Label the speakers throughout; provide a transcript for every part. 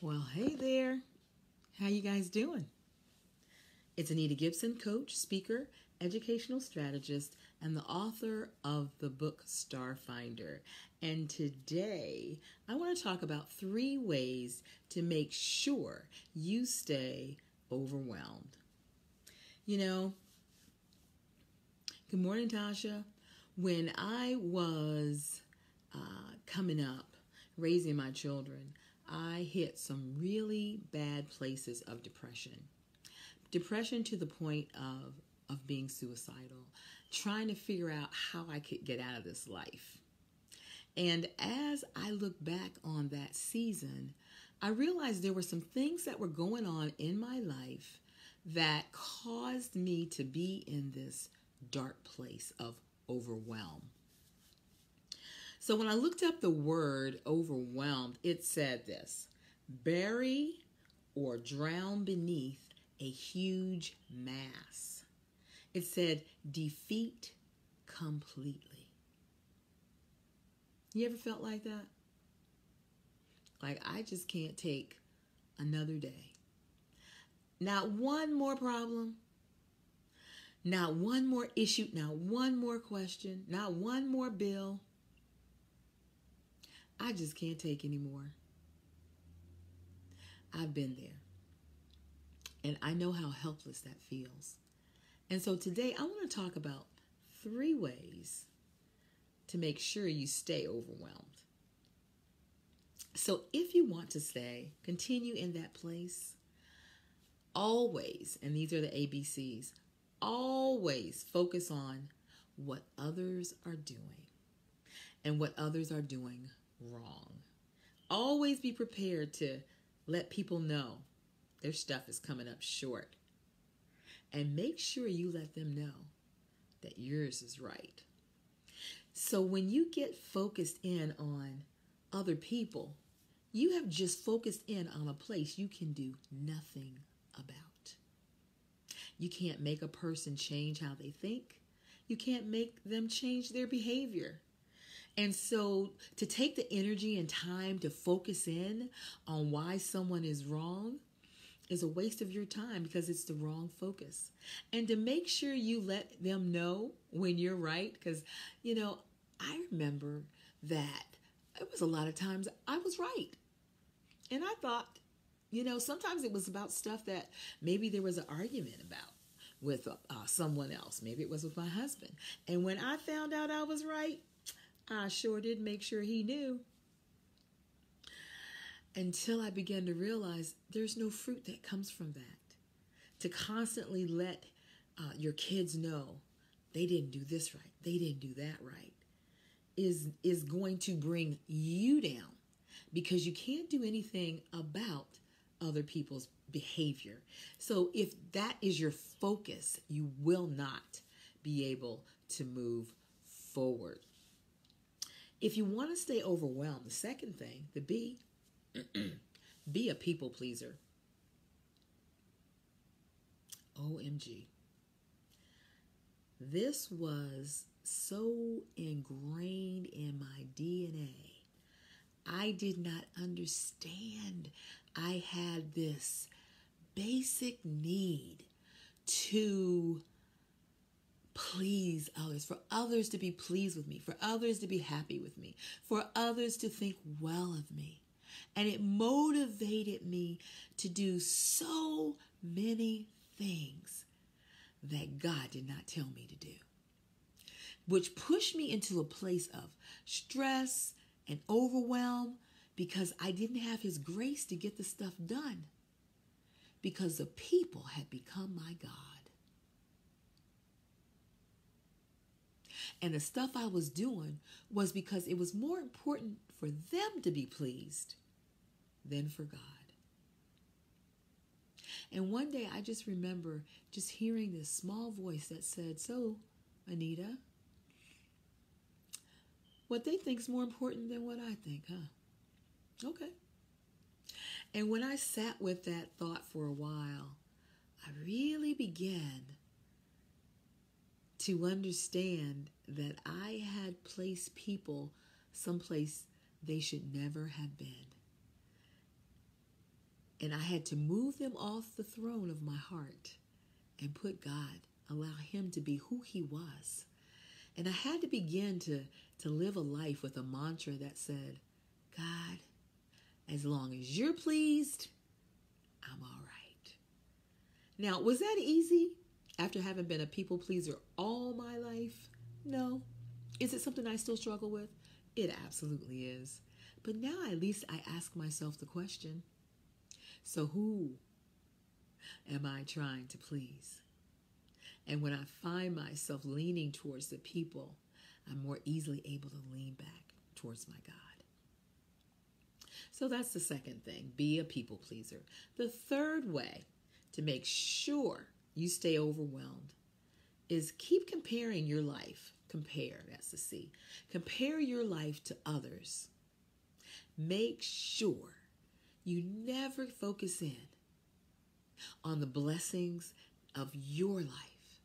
Speaker 1: Well, hey there. How you guys doing? It's Anita Gibson, coach, speaker, educational strategist, and the author of the book Starfinder. And today, I want to talk about 3 ways to make sure you stay overwhelmed. You know, good morning, Tasha. When I was coming up, raising my children, I hit some really bad places of depression. Depression to the point of being suicidal, trying to figure out how I could get out of this life. And as I look back on that season, I realized there were some things that were going on in my life that caused me to be in this dark place of overwhelm. So when I looked up the word overwhelmed, it said this: bury or drown beneath a huge mass. It said defeat completely. You ever felt like that? Like, I just can't take another day. Not one more problem. Not one more issue. Not one more question. Not one more bill. I just can't take anymore. I've been there. And I know how helpless that feels. And so today I want to talk about 3 ways to make sure you stay overwhelmed. So if you want to continue in that place, always, and these are the ABCs, always focus on what others are doing and what others are doing wrong. Always be prepared to let people know their stuff is coming up short. And make sure you let them know that yours is right. So when you get focused in on other people, you have just focused in on a place you can do nothing about. You can't make a person change how they think. You can't make them change their behavior. And so to take the energy and time to focus in on why someone is wrong is a waste of your time because it's the wrong focus. And to make sure you let them know when you're right, because, I remember that it was a lot of times I was right. And I thought, sometimes it was about stuff that maybe there was an argument about with someone else. Maybe it was with my husband. And when I found out I was right, I sure did make sure he knew. Until I began to realize there's no fruit that comes from that. To constantly let your kids know they didn't do this right, they didn't do that right, is going to bring you down because you can't do anything about other people's behavior. So if that is your focus, you will not be able to move forward. If you want to stay overwhelmed, the second thing, the B, be a people pleaser. OMG. This was so ingrained in my DNA. I did not understand. I had this basic need to please others, for others to be pleased with me, for others to be happy with me, for others to think well of me. And it motivated me to do so many things that God did not tell me to do, which pushed me into a place of stress and overwhelm because I didn't have His grace to get the stuff done because the people had become my God. And the stuff I was doing was because it was more important for them to be pleased than for God. And one day I just remember just hearing this small voice that said, "So, Anita, what they think is more important than what I think, huh? Okay." And when I sat with that thought for a while, I really began to understand that I had placed people someplace they should never have been. And I had to move them off the throne of my heart and put God, allow him to be who he was. And I had to begin to live a life with a mantra that said, God, as long as you're pleased, I'm all right. Now, was that easy after having been a people pleaser all my life? No. Is it something I still struggle with? It absolutely is. But now at least I ask myself the question, so who am I trying to please? And when I find myself leaning towards the people, I'm more easily able to lean back towards my God. So that's the second thing, be a people pleaser. The third way to make sure you stay overwhelmed is keep comparing your life. Compare, that's the C. Compare your life to others. Make sure you never focus in on the blessings of your life,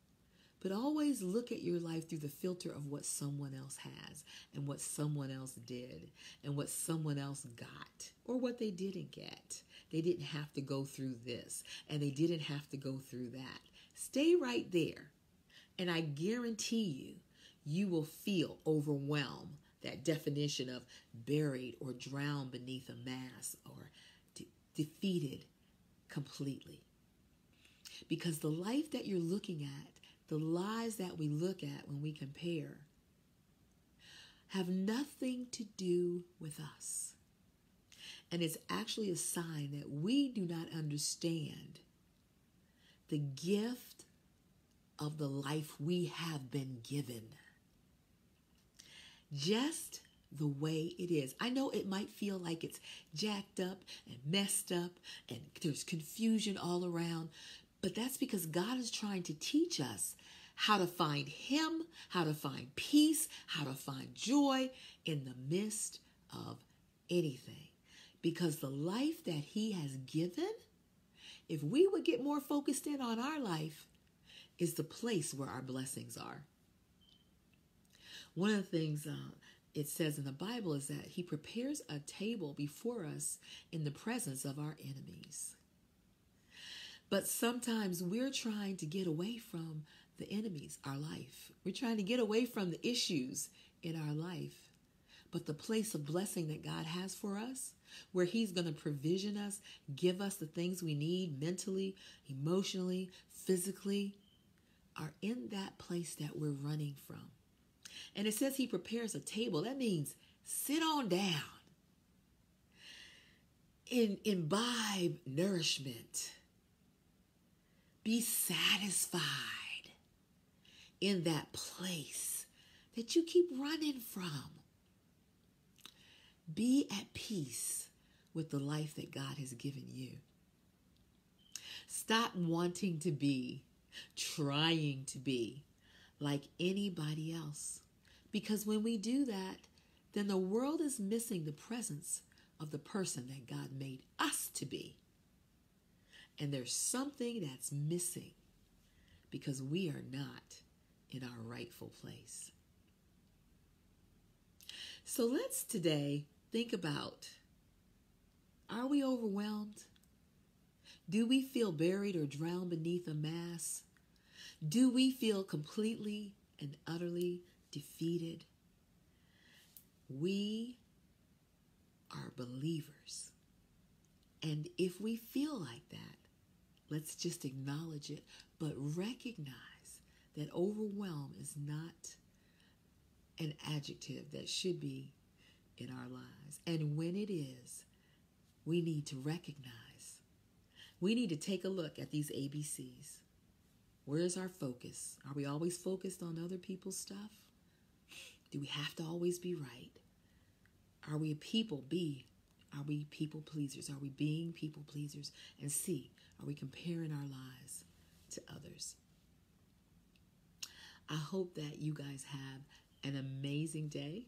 Speaker 1: but always look at your life through the filter of what someone else has and what someone else did and what someone else got or what they didn't get. They didn't have to go through this and they didn't have to go through that. Stay right there, and I guarantee you will feel overwhelmed. That definition of buried or drowned beneath a mass or defeated completely. Because the life that you're looking at, the lives that we look at when we compare, have nothing to do with us. And it's actually a sign that we do not understand the gift of the life we have been given. Just the way it is. I know it might feel like it's jacked up and messed up and there's confusion all around, but that's because God is trying to teach us how to find him, how to find peace, how to find joy in the midst of anything. Because the life that he has given, if we would get more focused in on our life, is the place where our blessings are. One of the things it says in the Bible is that he prepares a table before us in the presence of our enemies. But sometimes we're trying to get away from the enemies, our life. We're trying to get away from the issues in our life. But the place of blessing that God has for us, where he's going to provision us, give us the things we need mentally, emotionally, physically, are in that place that we're running from. And it says he prepares a table. That means sit on down. Imbibe nourishment. Be satisfied in that place that you keep running from. Be at peace with the life that God has given you. Stop wanting to be, trying to be like anybody else. Because when we do that, then the world is missing the presence of the person that God made us to be. And there's something that's missing because we are not in our rightful place. So let's today think about, are we overwhelmed? Do we feel buried or drowned beneath a mass? Do we feel completely and utterly defeated? We are believers. And if we feel like that, let's just acknowledge it, but recognize that overwhelm is not an adjective that should be in our lives. And when it is, we need to recognize. We need to take a look at these ABCs. Where's our focus? Are we always focused on other people's stuff? Do we have to always be right? Are we people pleasers? Are we being people pleasers? And C, are we comparing our lives to others? I hope that you guys have an amazing day.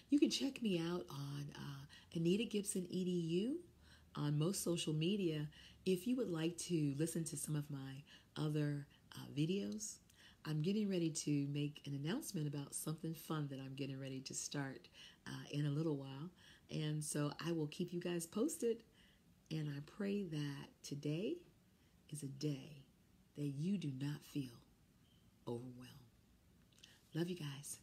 Speaker 1: You can check me out on Anita Gibson EDU on most social media if you would like to listen to some of my other videos. I'm getting ready to make an announcement about something fun that I'm getting ready to start in a little while. And so I will keep you guys posted. And I pray that today is a day that you do not feel overwhelmed. Love you guys.